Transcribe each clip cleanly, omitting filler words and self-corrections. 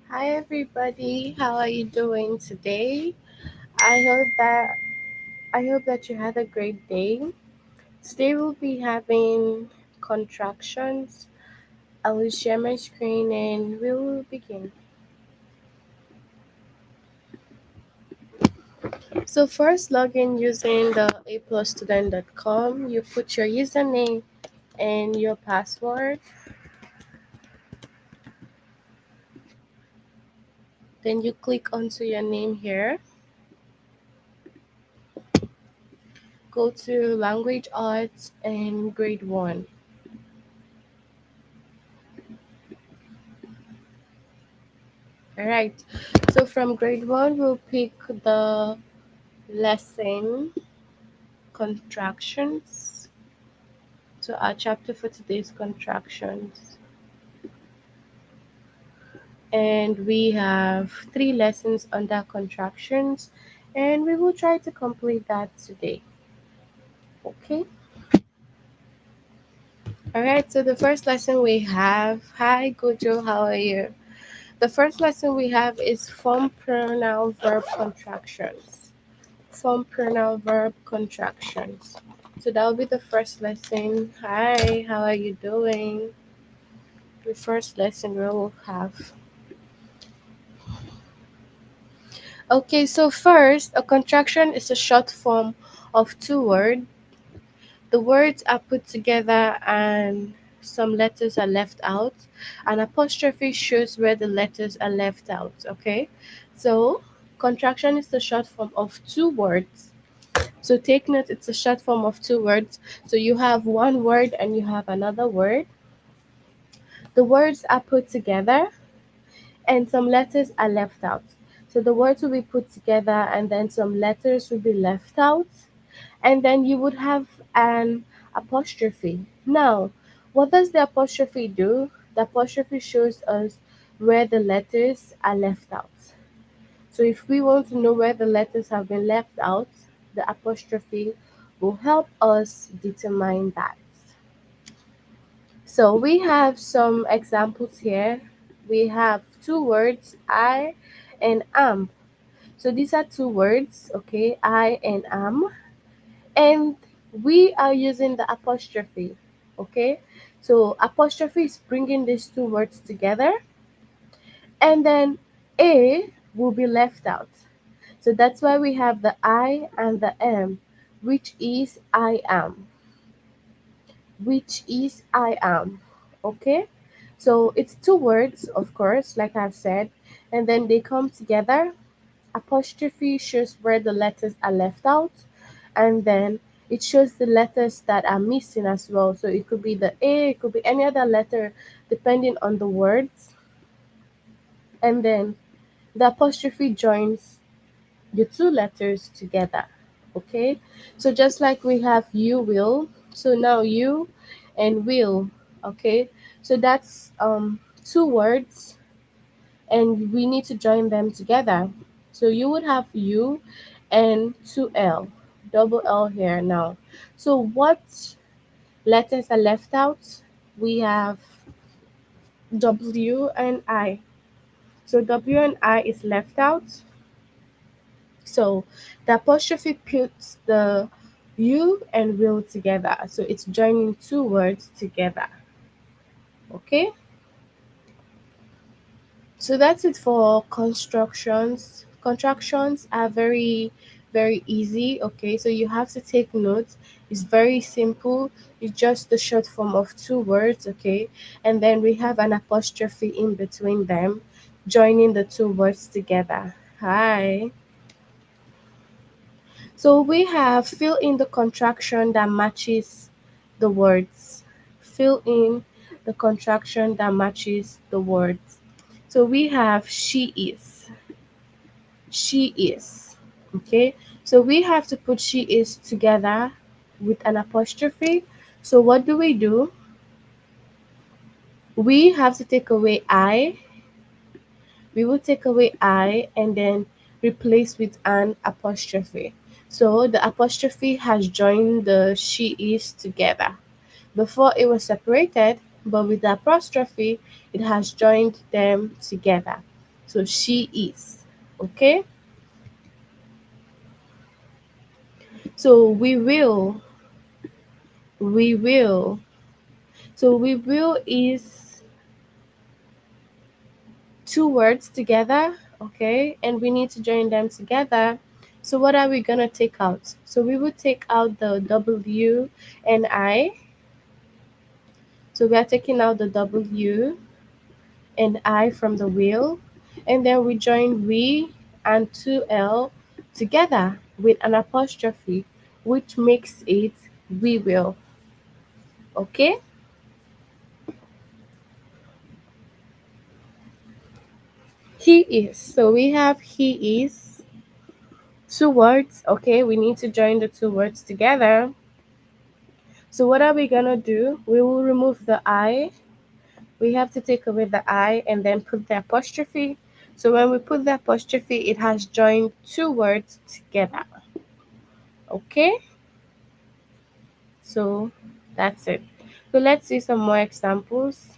Hi everybody, how are you doing today? I hope that I hope that you had a great day. Today we'll be having contractions. I will share my screen and we will begin. So first log in using the aplusstudent.com. You put your username and your password. Then you click onto your name here. Go to language arts and grade 1. Alright, so from grade 1, we'll pick the lesson contractions. So our chapter for today is contractions. And we have 3 lessons under contractions, and we will try to complete that today. Okay? Alright, so the first lesson we have, hi Gojo, how are you? The first lesson we have is form pronoun verb contractions. Form pronoun verb contractions. So that will be the first lesson. Hi, how are you doing? The first lesson we will have. Okay, so first, a contraction is a short form of 2 words. The words are put together and some letters are left out. An apostrophe shows where the letters are left out. Okay, so contraction is the short form of 2 words. So take note, it's a short form of 2 words. So you have one word and you have another word. The words are put together and some letters are left out. So the words will be put together and then some letters will be left out. And then you would have an apostrophe. Now, what does the apostrophe do? The apostrophe shows us where the letters are left out. So if we want to know where the letters have been left out, the apostrophe will help us determine that. So we have some examples here. We have 2 words, I and am. So these are 2 words, okay, I and am. And we are using the apostrophe, okay? So apostrophe is bringing these 2 words together. And then A will be left out. So that's why we have the I and the am, which is I am, which is I am. Okay? So it's 2 words, of course, like I've said, and then they come together. Apostrophe shows where the letters are left out, and then it shows the letters that are missing as well. So it could be the A, it could be any other letter depending on the words. And then the apostrophe joins the 2 letters together. Okay, so just like we have you will, so now you and will. Okay, so that's 2 words and we need to join them together. So you would have you and 2L, double L here now. So what letters are left out? We have W and I. So W and I is left out. So the apostrophe puts the you and will together. So it's joining 2 words together. Okay? So that's it for constructions. Contractions are very easy. Okay, so you have to take notes. It's very simple. It's just the short form of 2 words. Okay, and then we have an apostrophe in between them, joining the 2 words together. Hi. So we have fill in the contraction that matches the words. Fill in the contraction that matches the words. So we have she is. She is. Okay. So we have to put she is together with an apostrophe. So what do? We have to take away I. We will take away I and then replace with an apostrophe. So the apostrophe has joined the she is together. Before it was separated, but with the apostrophe, it has joined them together. So she is. Okay? So we will. So we will is two words together, okay? And we need to join them together. So what are we gonna take out? So we will take out the W and I. So we are taking out the W and I from the will, and then we join we and 2L together with an apostrophe, which makes it we will. Okay? He is. So we have he is, two words. Okay, we need to join the two words together. So what are we gonna do? We will remove the I. We have to take away the I and then put the apostrophe. So when we put the apostrophe, it has joined two words together. Okay? So that's it. So let's see some more examples.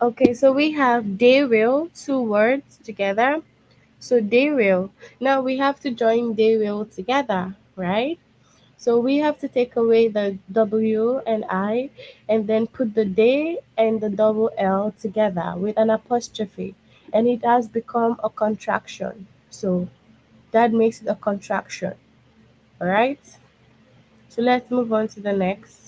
Okay, so we have they will, two words together. So they will. Now we have to join they will together, right? So we have to take away the W and I and then put the they and the double L together with an apostrophe. And it has become a contraction. So that makes it a contraction. All right? So let's move on to the next.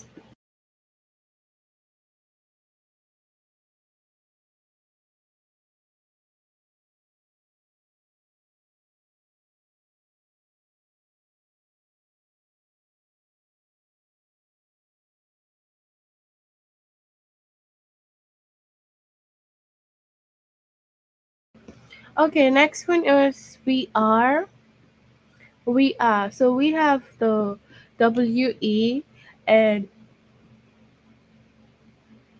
Okay, next one is we are. We are. So we have the WE and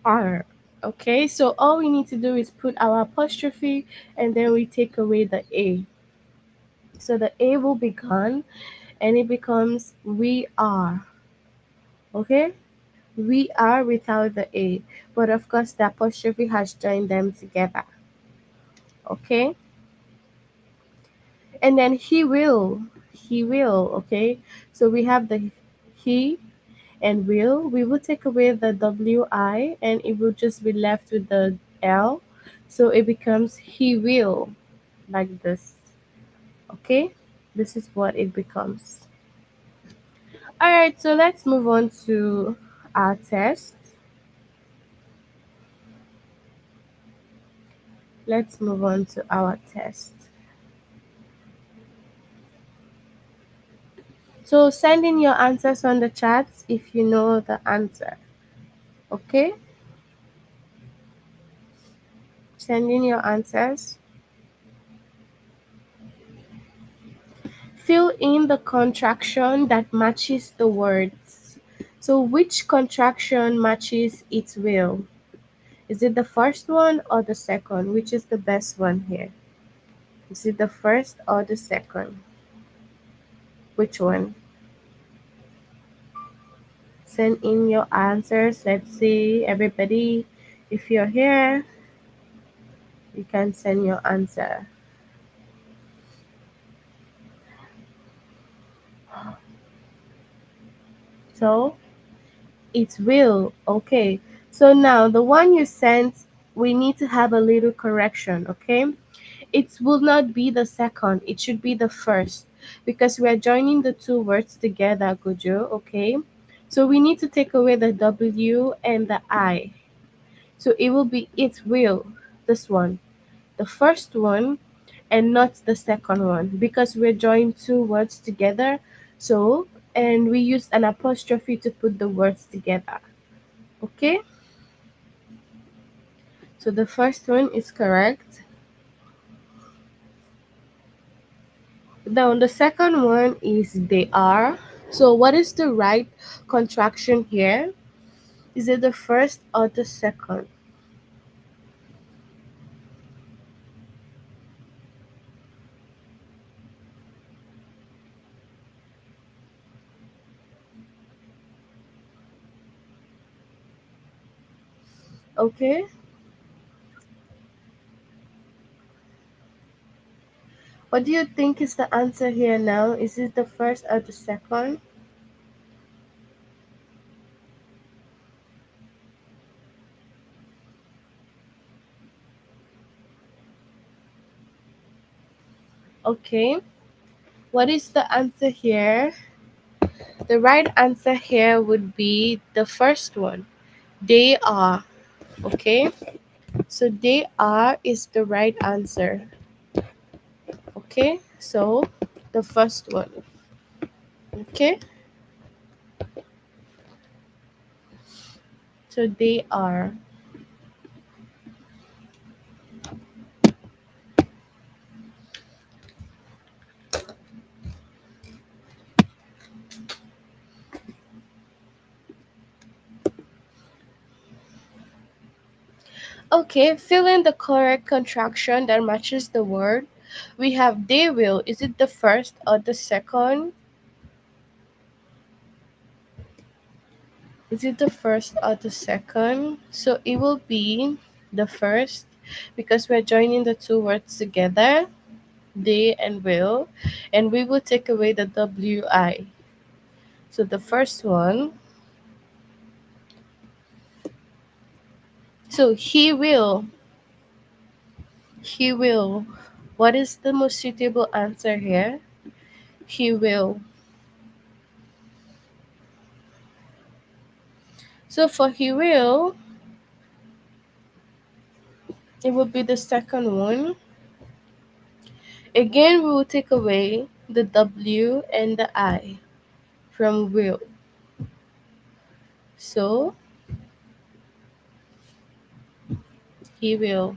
R. Okay, so all we need to do is put our apostrophe and then we take away the A. So the A will be gone and it becomes we are. Okay, we are without the A, but of course the apostrophe has joined them together. Okay, and then he will. Okay, so we have the he and we will take away the wi and it will just be left with the l, so it becomes he will, like this. Okay, this is what it becomes. All right, so let's move on to our test. Let's move on to our test. So send in your answers on the chat if you know the answer. Okay, send in your answers. Fill in the contraction that matches the words. So which contraction matches its will? Is it the first one or the second? Which is the best one here? Is it the first or the second? Which one? Send in your answers. Let's see, everybody. If you're here, you can send your answer. So it will. Okay. So now the one you sent, we need to have a little correction. Okay. It will not be the second. It should be the first because we are joining the two words together, Gojo. Okay. So we need to take away the W and the I. So it will be it will. This one, the first one, and not the second one because we're joining two words together. So, and we use an apostrophe to put the words together. Okay, so the first one is correct. Now the second one is they are. So what is the right contraction here? Is it the first or the second? Okay. What do you think is the answer here now? Is it the first or the second? Okay. What is the answer here? The right answer here would be the first one. They are. Okay. So they are is the right answer. Okay. So the first one. Okay. So they are. Okay. Fill in the correct contraction that matches the word. We have they will. Is it the first or the second? Is it the first or the second? So it will be the first because we're joining the two words together, they and will, and we will take away the wi. So the first one, so he will. What is the most suitable answer here? He will. So for he will, it will be the second one. Again, we will take away the w and the I from will. So he will.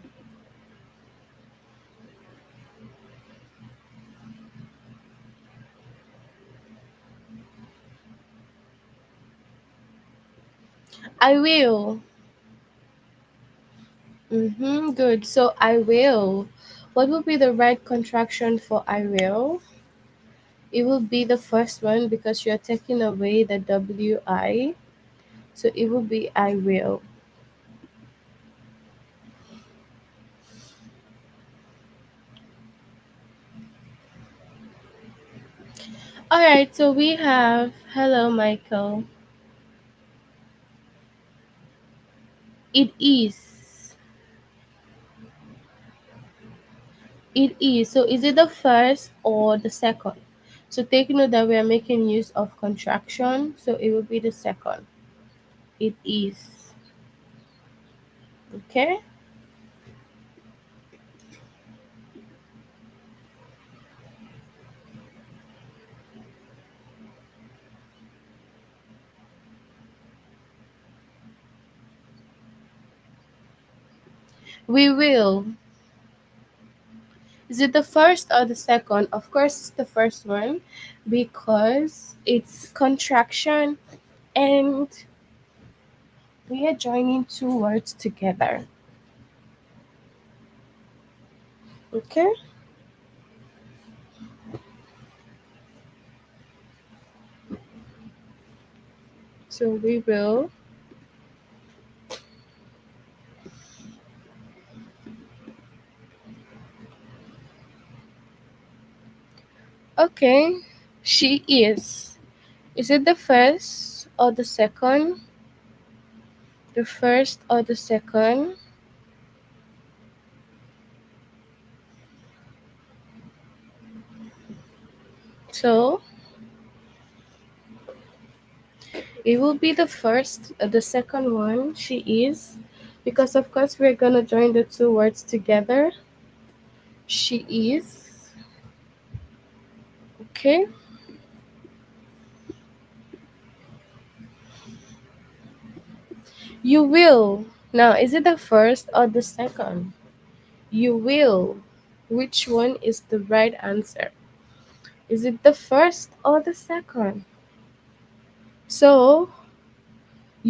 I will. Good. So I will. What will be the right contraction for I will? It will be the first one because you're taking away the wi. So it will be I will. All right. So we have hello, Michael. It is. It is. So is it the first or the second? So take note that we are making use of contraction. So it will be the second. It is. Okay. We will. Is it the first or the second? Of course, it's the first one because it's contraction and we are joining two words together. Okay, so we will. Okay, she is. Is it the first or the second? The first or the second? So it will be the first, the second one. She is, because of course we're gonna join the two words together. She is. Okay. You will. Now, is it the first or the second? You will. Which one is the right answer? Is it the first or the second? So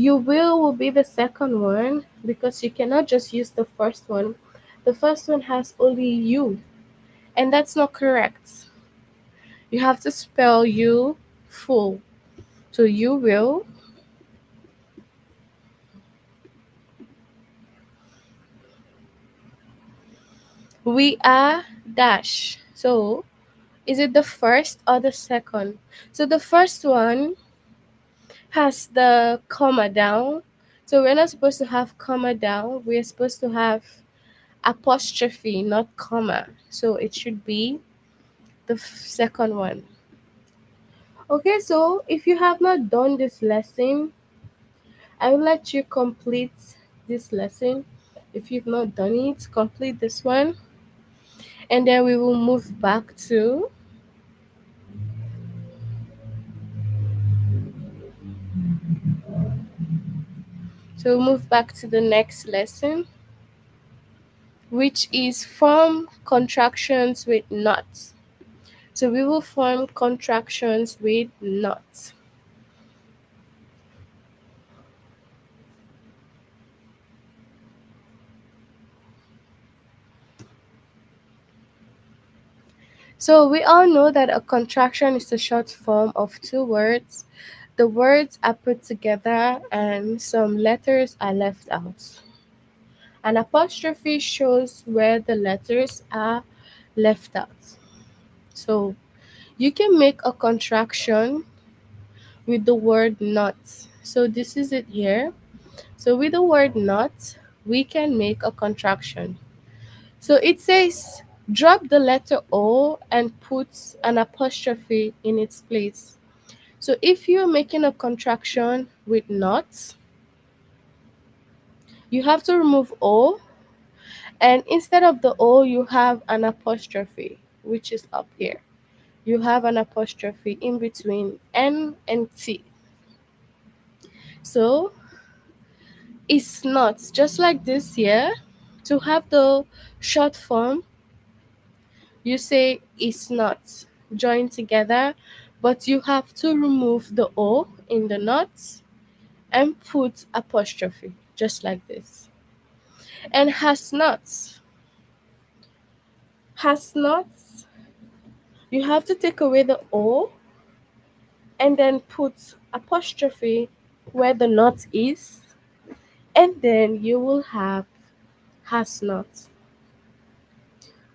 will be the second one because you cannot just use the first one. The first one has only you, and that's not correct. You have to spell you full. So you will, we are dash. So is it the first or the second? So the first one has the comma down. So we're not supposed to have comma down. We're supposed to have apostrophe, not comma. So it should be the second one. Okay, so if you have not done this lesson, I will let you complete this lesson. If you've not done it, complete this one, and then we will move back to the next lesson, which is form contractions with not. So we will form contractions with not. So we all know that a contraction is the short form of two words. The words are put together and some letters are left out. An apostrophe shows where the letters are left out. So you can make a contraction with the word not. So this is it here. So with the word not, we can make a contraction. So it says drop the letter O and put an apostrophe in its place. So if you're making a contraction with not, you have to remove O, and instead of the O, you have an apostrophe, which is up here. You have an apostrophe in between N and T. So it's not just like this here. To have the short form, you say it's not joined together, but you have to remove the O in the not and put apostrophe just like this. And has not, you have to take away the O and then put apostrophe where the not is, and then you will have has not.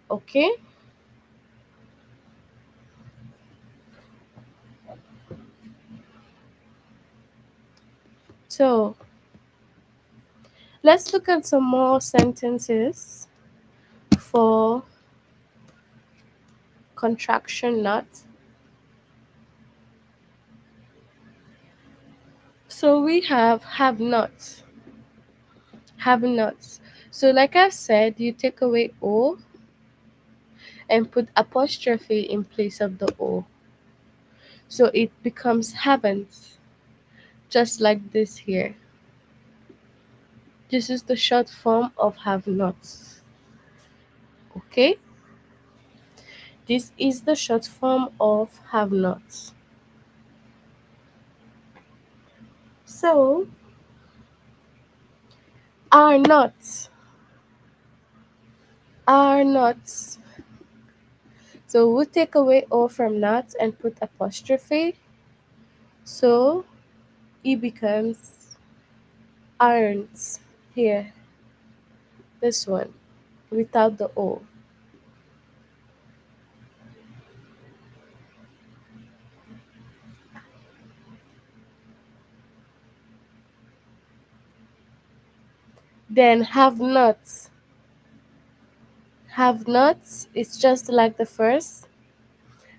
Okay, so let's look at some more sentences for contraction not. So we have not, have not. So like I've said, you take away O and put apostrophe in place of the O. So it becomes haven't, just like this here. This is the short form of have not. Okay? This is the short form of have not. So, are not. Are not. So we'll take away O from not and put apostrophe. So it becomes aren't here. This one without the O. Then have not. Have not is just like the first.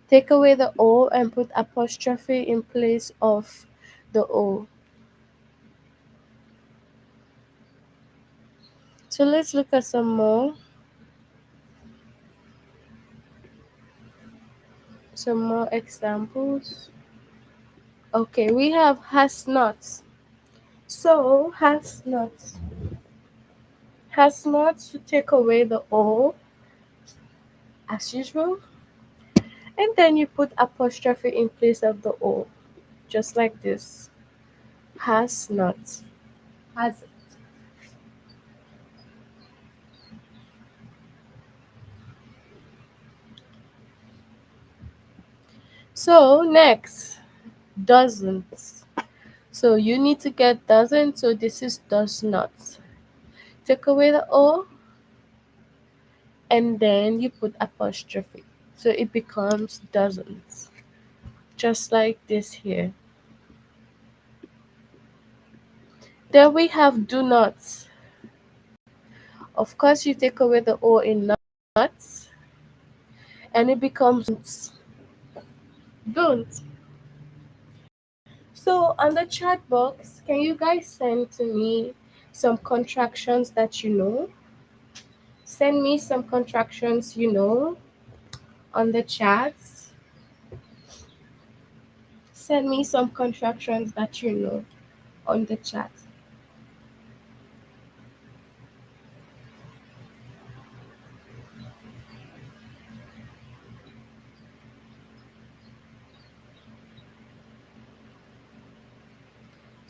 Take away the O and put apostrophe in place of the O. So let's look at some more examples. Okay, we have has not. So has not to take away the O as usual, and then you put apostrophe in place of the O, just like this. Has not. Has it. So next, doesn't. So you need to get doesn't, so this is does not. Take away the O and then you put apostrophe. So it becomes doesn't. Just like this here. Then we have do not. Of course you take away the O in not and it becomes don't. So on the chat box, can you guys send to me some contractions that you know? Send me some contractions you know on the chats. Send me some contractions that you know on the chat.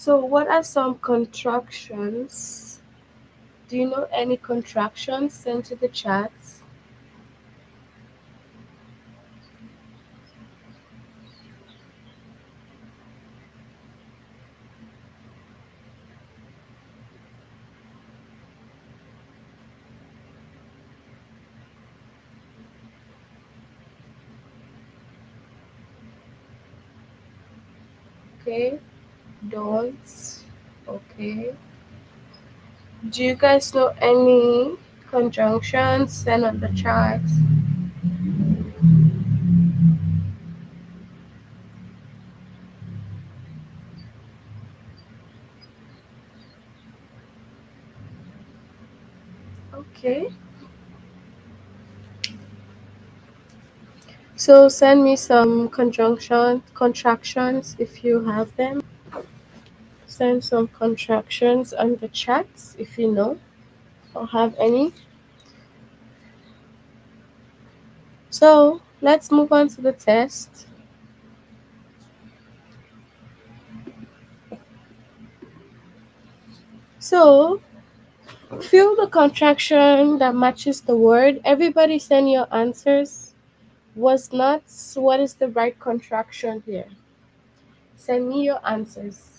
So what are some contractions? Do you know any contractions? Send to the chat. Okay, don't. Okay. Do you guys know any conjunctions? Send on the chat. Okay. So send me some contractions if you have them. Send some contractions on the chat if you know or have any. So let's move on to the test. So fill the contraction that matches the word. Everybody send your answers. Was not. What is the right contraction here? Send me your answers.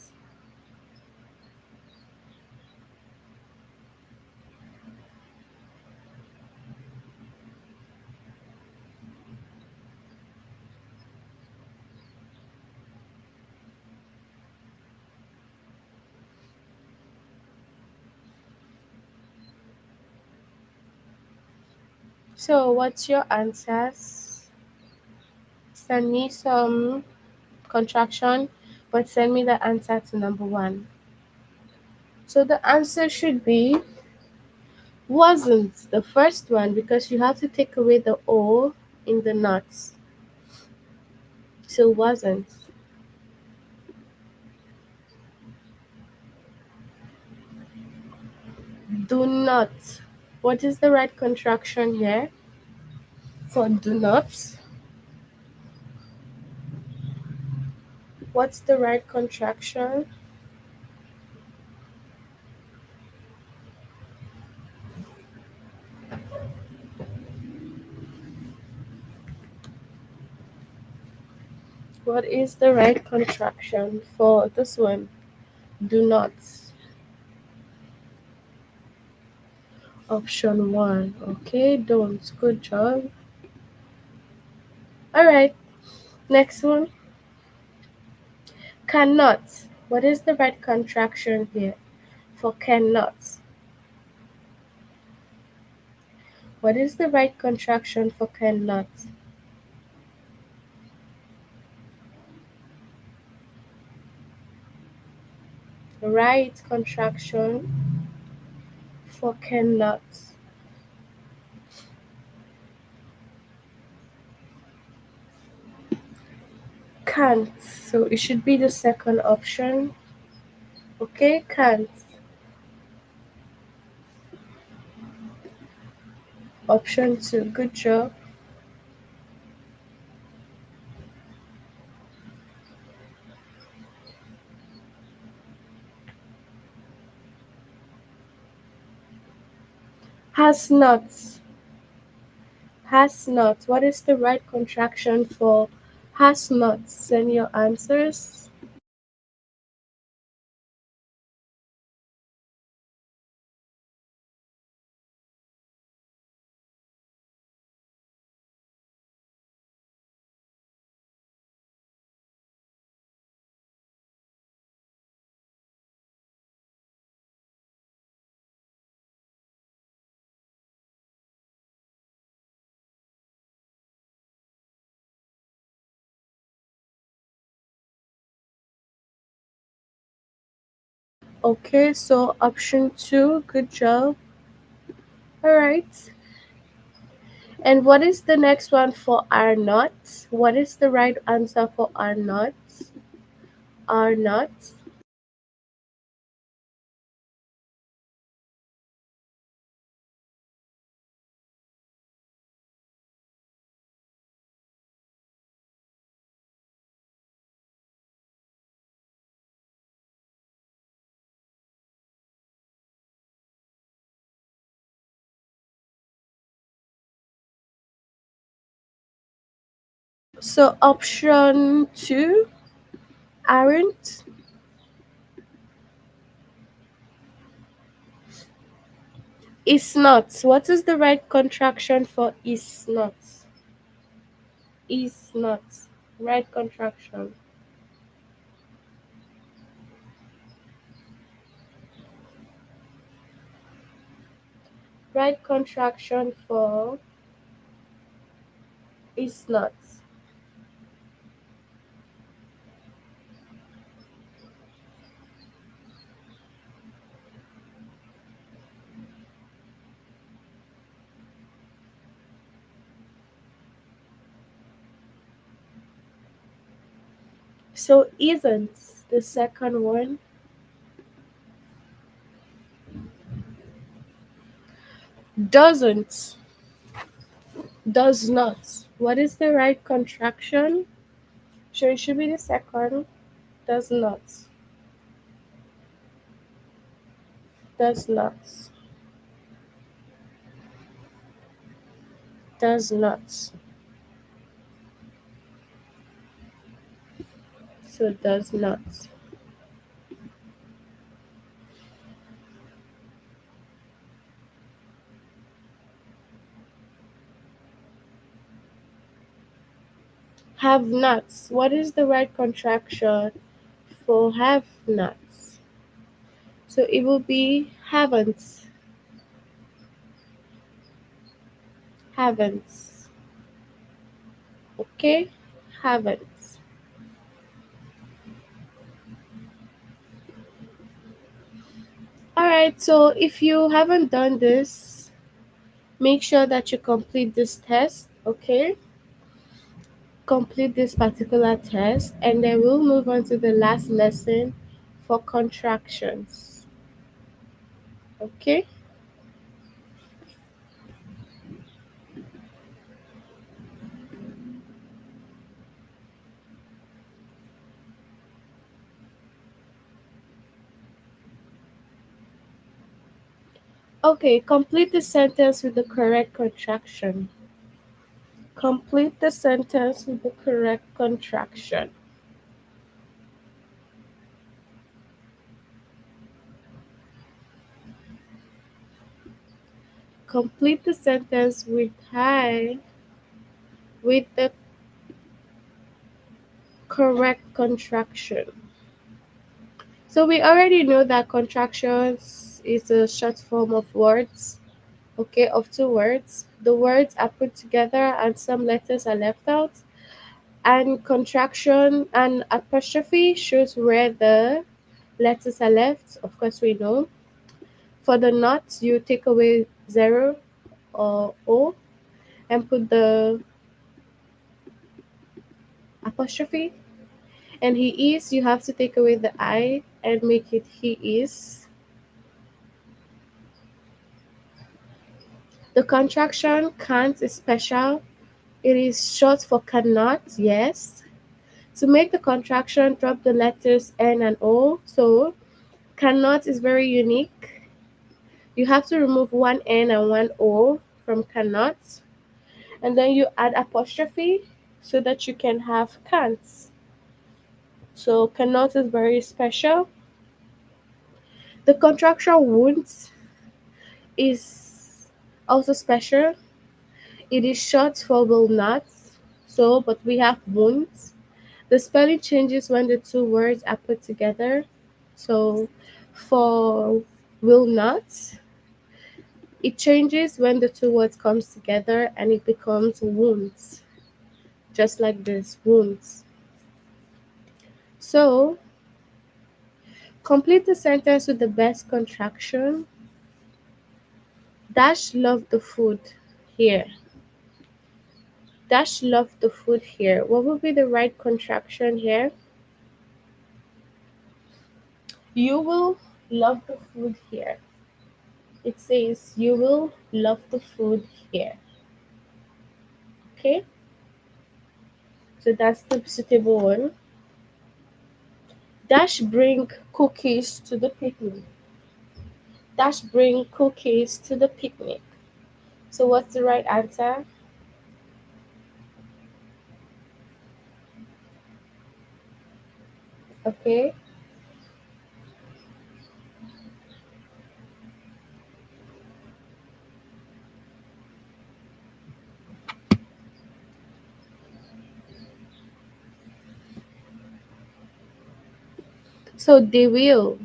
So what's your answers? Send me some contraction, but send me the answer to number one. So the answer should be wasn't the first one because you have to take away the O in the nuts. So wasn't. Do not. What is the right contraction here for do not? What's the right contraction? What is the right contraction for this one? Do not. Option one. Okay, don't. Good job. All right, next one. Cannot. What is the right contraction here for cannot? What is the right contraction for cannot? Right contraction for cannot. Can't. So it should be the second option. Okay, can't. Option two. Good job. Has not. Has not. What is the right contraction for has not? Send your answers. Okay, so option two, good job. All right. And what is the next one for are not? What is the right answer for are not? Are not. So option two, aren't. Is not. What is the right contraction for is not? Is not. Right contraction. Right contraction for is not. So isn't the second one. Doesn't. Does not. What is the right contraction? So it should be the second. Does not. Does not. Does not. So does not. Have nots. What is the right contraction for have nots? So it will be haven't. Haven't. Okay? Haven't. Alright, so if you haven't done this, make sure that you complete this test, okay? Complete this particular test, and then we'll move on to the last lesson for contractions, okay? Okay, complete the sentence with the correct contraction. Complete the sentence with the correct contraction. Complete the sentence with the correct contraction. So we already know that contractions is a short form of words, okay, of two words. The words are put together and some letters are left out. And contraction and apostrophe shows where the letters are left. Of course, we know. For the not, you take away zero or o and put the apostrophe. And he is, you have to take away the I and make it he is. The contraction can't is special. It is short for cannot, yes. To make the contraction, drop the letters N and O. So cannot is very unique. You have to remove one N and one O from cannot, and then you add apostrophe so that you can have can't. So cannot is very special. The contraction won't is also special. It is short for will not. So, but we have won't. The spelling changes when the two words are put together. So, for will not, it changes when the two words comes together and it becomes won't. Just like this, won't. So, complete the sentence with the best contraction. Dash love the food here. Dash love the food here. What would be the right contraction here? You will love the food here. It says you will love the food here. Okay, so that's the suitable one. Dash bring cookies to the picnic. Dash bring cookies to the picnic. So what's the right answer? Okay, so they will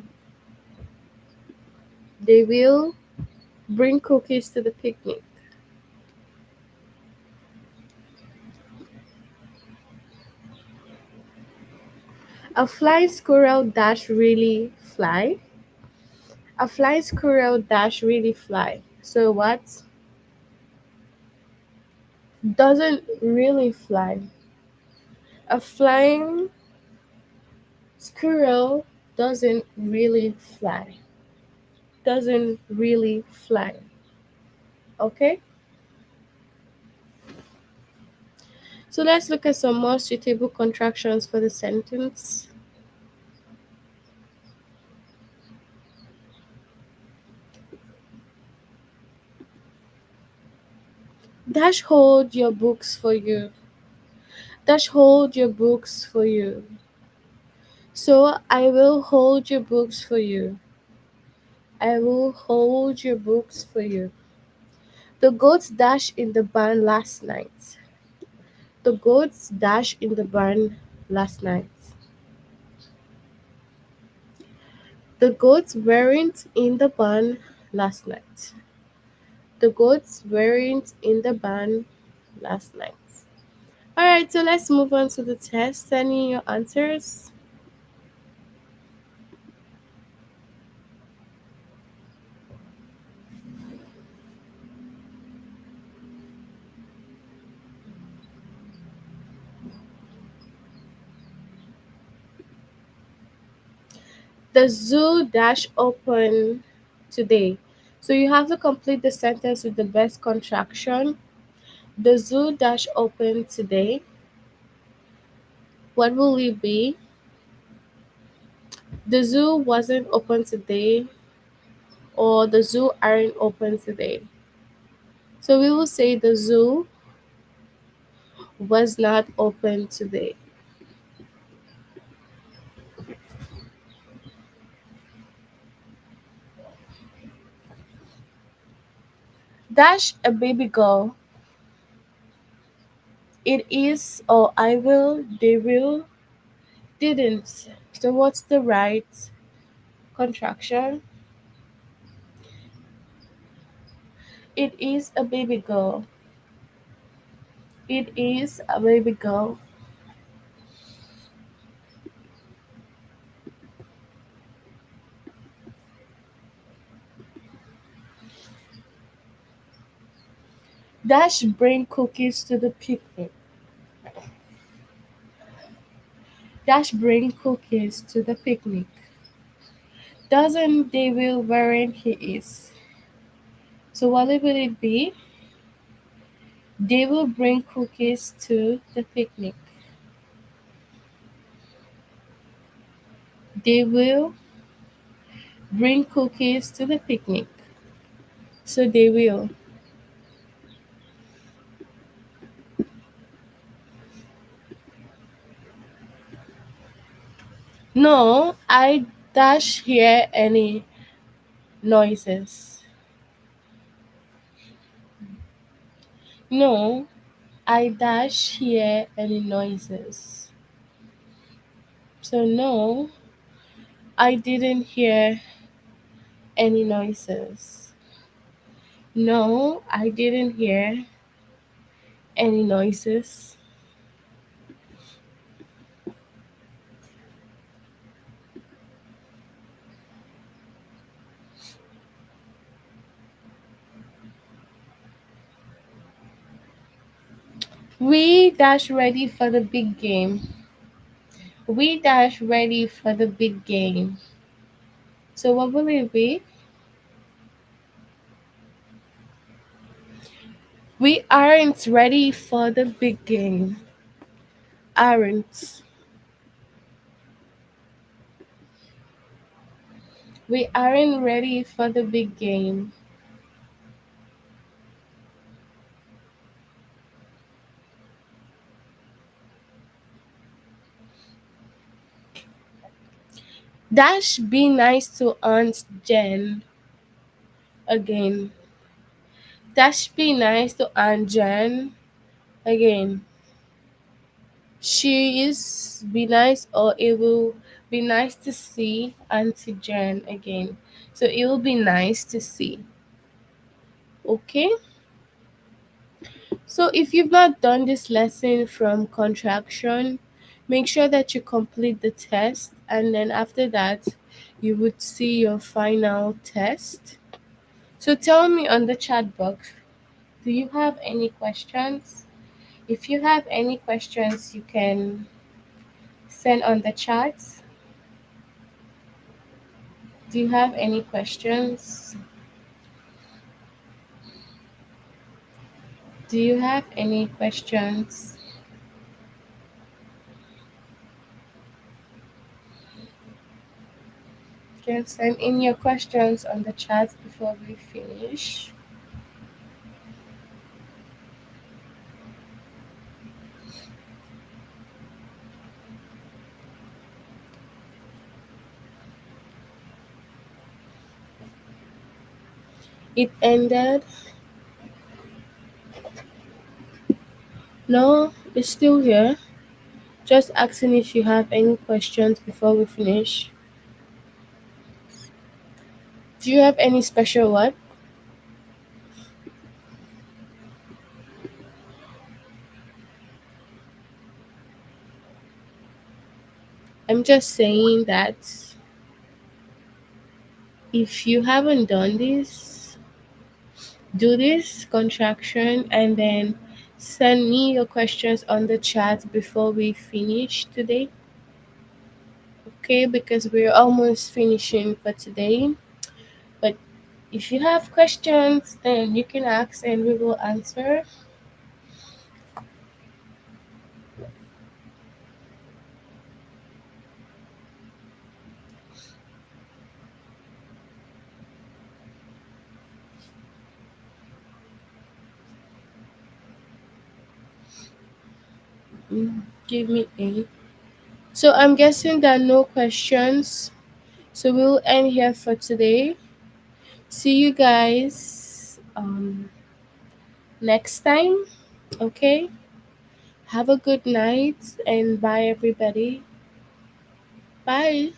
bring cookies to the picnic. A flying squirrel dash really fly. A flying squirrel dash really fly. So what? Doesn't really fly. A flying squirrel doesn't really fly. Doesn't really fly. Okay? So let's look at some more suitable contractions for the sentence. Dash hold your books for you. Dash hold your books for you. So I will hold your books for you. I will hold your books for you. The goats dashed in the barn last night. The goats dashed in the barn last night. The goats weren't in the barn last night. The goats weren't in the barn last night. Alright, so let's move on to the test. Send in your answers. The zoo dash open today. So you have to complete the sentence with the best contraction. The zoo dash open today. What will it be? The zoo wasn't open today, or the zoo aren't open today. So we will say the zoo was not open today. Dash a baby girl. It is or I will, they will, didn't. So what's the right contraction? It is a baby girl. It is a baby girl. Dash bring cookies to the picnic. Dash bring cookies to the picnic. Doesn't they will wherein he is. So what will it be? They will bring cookies to the picnic. They will bring cookies to the picnic. So they will. No, I dash hear any noises. No, I dash hear any noises. So no, I didn't hear any noises. No, I didn't hear any noises. We dash ready for the big game. We dash ready for the big game. So what will it be? We aren't ready for the big game. Aren't. We aren't ready for the big game. Dash be nice to Aunt Jen again. Dash be nice to Aunt Jen again. She is be nice, or it will be nice to see Auntie Jen again. So it will be nice to see. Okay? So if you've not done this lesson from contraction, make sure that you complete the test, and then after that you would see your final test. So tell me on the chat box, do you have any questions? If you have any questions, you can send on the chat. Do you have any questions? Do you have any questions? You can send in your questions on the chat before we finish. It ended. No, it's still here. Just asking if you have any questions before we finish. Do you have any special what? I'm just saying that if you haven't done this, do this contraction and then send me your questions on the chat before we finish today. Okay, because we're almost finishing for today. But if you have questions, then you can ask and we will answer. Give me a. So I'm guessing there are no questions. So we'll end here for today. See you guys next time. Okay. Have a good night and bye everybody. Bye.